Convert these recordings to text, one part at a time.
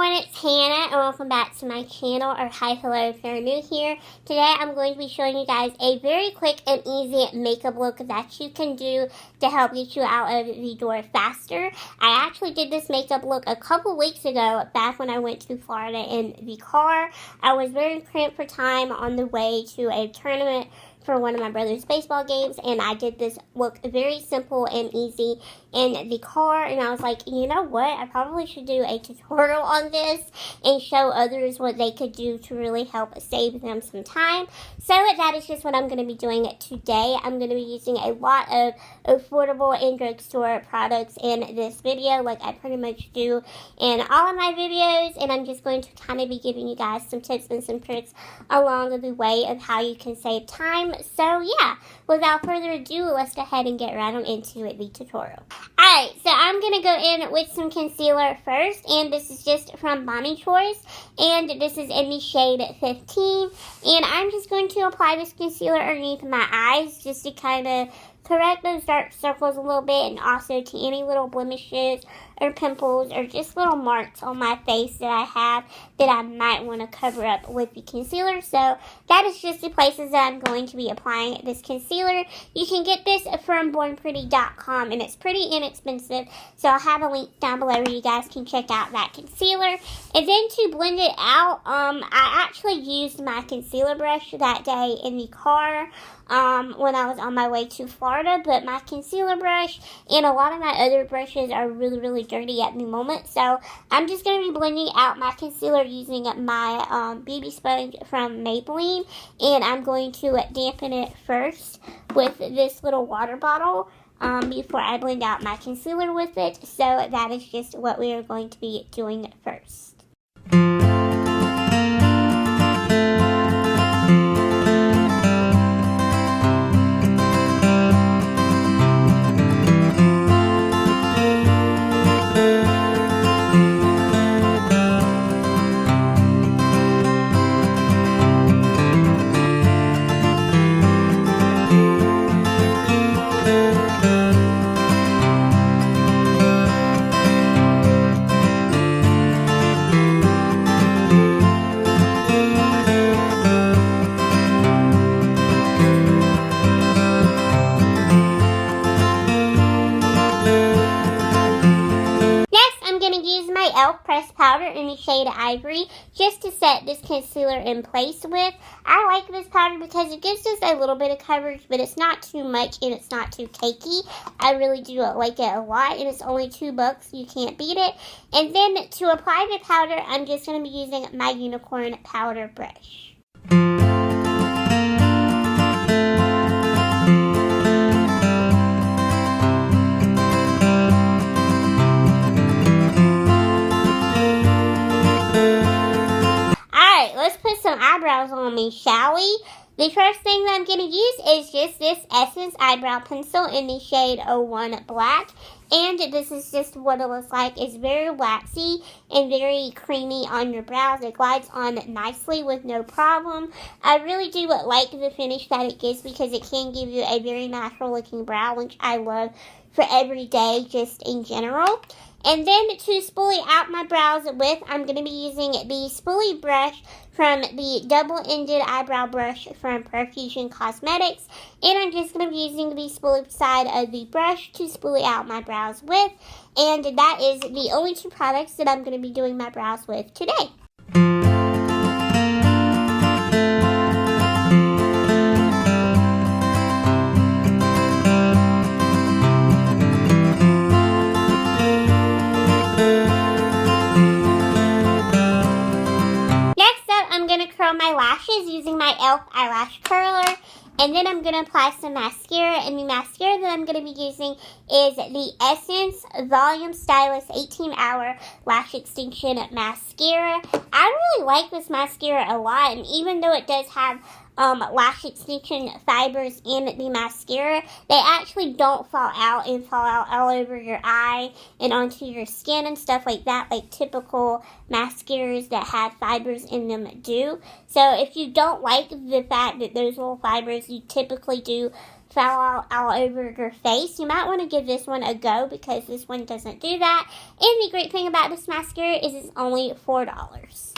everyone, it's Hannah and welcome back to my channel, or hi, hello if you're new here. Today I'm going to be showing you guys a very quick and easy makeup look that you can do to help get you out of the door faster. I actually did this makeup look a couple weeks ago back when I went to Florida in the car. I was very cramped for time on the way to a tournament for one of my brother's baseball games, and I did this look very simple and easy in the car, and I was like, you know what, I probably should do a tutorial on this and show others what they could do to really help save them some time. So that is just what I'm going to be doing today. I'm going to be using a lot of affordable and drugstore products in this video, like I pretty much do in all of my videos, and I'm just going to kind of be giving you guys some tips and some tricks along the way of how you can save time. So yeah, without further ado, let's go ahead and get right on into the tutorial. Alright, so I'm going to go in with some concealer first, and this is just from Bonnie Choice, and this is in the shade 15, and I'm just going to apply this concealer underneath my eyes just to kind of correct those dark circles a little bit, and also to any little blemishes or pimples or just little marks on my face that I have that I might want to cover up with the concealer. So that is just the places that I'm going to be applying this concealer. You can get this from bornpretty.com, and it's pretty inexpensive, so I'll have a link down below where you guys can check out that concealer. And then to blend it out, I actually used my concealer brush that day in the car when I was on my way to Florida, but my concealer brush and a lot of my other brushes are really dirty at the moment, so I'm just going to be blending out my concealer using my BB sponge from Maybelline, and I'm going to dampen it first with this little water bottle before I blend out my concealer with it. So that is just what we are going to be doing first. Pressed powder in the shade Ivory just to set this concealer in place with. I like this powder because it gives us a little bit of coverage, but it's not too much and it's not too cakey. I really do like it a lot, and it's only $2. You can't beat it. And then to apply the powder, I'm just going to be using my unicorn powder brush. Let's put some eyebrows on me, shall we? The first thing that I'm going to use is just this Essence eyebrow pencil in the shade 01 Black. And this is just what it looks like. It's very waxy and very creamy on your brows. It glides on nicely with no problem. I really do like the finish that it gives because it can give you a very natural looking brow, which I love for every day just in general. And then to spoolie out my brows with, I'm going to be using the spoolie brush from the double-ended eyebrow brush from Profusion Cosmetics. And I'm just going to be using the spoolie side of the brush to spoolie out my brows with. And that is the only two products that I'm going to be doing my brows with today. Curl my lashes using my e.l.f. eyelash curler, and then I'm going to apply some mascara, and the mascara that I'm going to be using is the Essence Volume Stylist 18-Hour Lash Extension Mascara. I really like this mascara a lot, and even though it does have lash extension fibers in the mascara, they actually don't fall out and fall out all over your eye and onto your skin and stuff like that, like typical mascaras that have fibers in them do. So if you don't like the fact that those little fibers you typically do fall all over your face, you might want to give this one a go because this one doesn't do that. And the great thing about this mascara is it's only $4.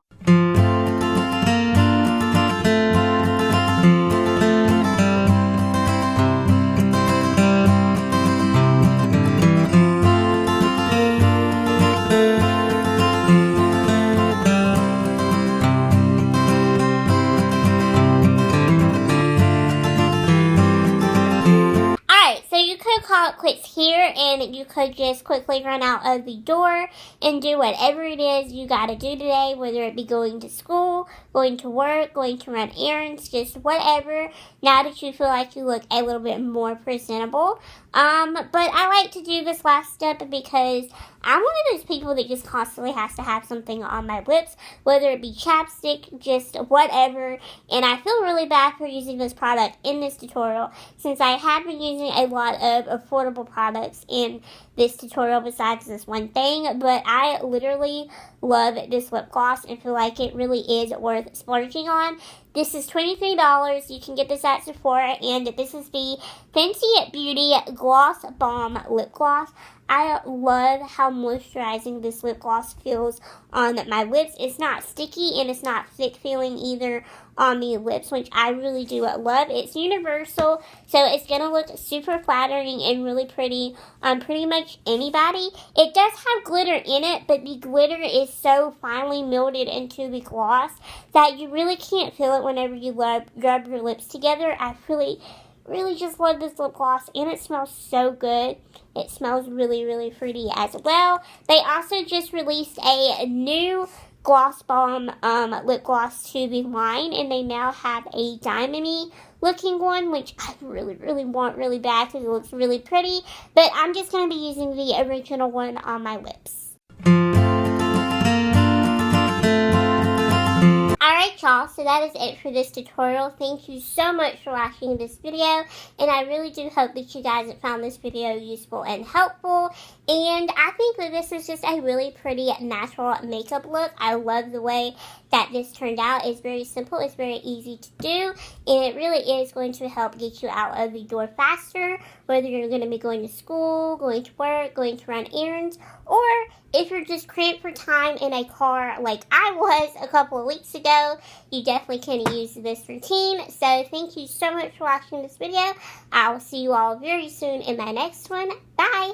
Call it quits here, and you could just quickly run out of the door and do whatever it is you got to do today, whether it be going to school, going to work, going to run errands, just whatever, now that you feel like you look a little bit more presentable. But I like to do this last step because I'm one of those people that just constantly has to have something on my lips, whether it be chapstick, just whatever, and I feel really bad for using this product in this tutorial since I have been using a lot of affordable products in this tutorial besides this one thing, but I literally love this lip gloss and feel like it really is worth splurging on. This is $23. You can get this at Sephora, and this is the Fenty Beauty Gloss Balm Lip Gloss. I love how moisturizing this lip gloss feels on my lips. It's not sticky and it's not thick feeling either on the lips, which I really do love. It's universal, so it's going to look super flattering and really pretty on pretty much anybody. It does have glitter in it, but the glitter is so finely melted into the gloss that you really can't feel it whenever you rub your lips together. I really just love this lip gloss, and it smells so good. It smells really, really fruity as well. They also just released a new gloss balm lip gloss to the line, and they now have a diamond-y looking one, which I really, really want really bad because it looks really pretty. But I'm just going to be using the original one on my lips. Alright y'all, so that is it for this tutorial. Thank you so much for watching this video, and I really do hope that you guys have found this video useful and helpful. And I think that this is just a really pretty natural makeup look. I love the way that this turned out. It's very simple, it's very easy to do, and it really is going to help get you out of the door faster, whether you're going to be going to school, going to work, going to run errands, or if you're just cramped for time in a car like I was a couple of weeks ago, you definitely can use this routine. So thank you so much for watching this video. I will see you all very soon in my next one. Bye!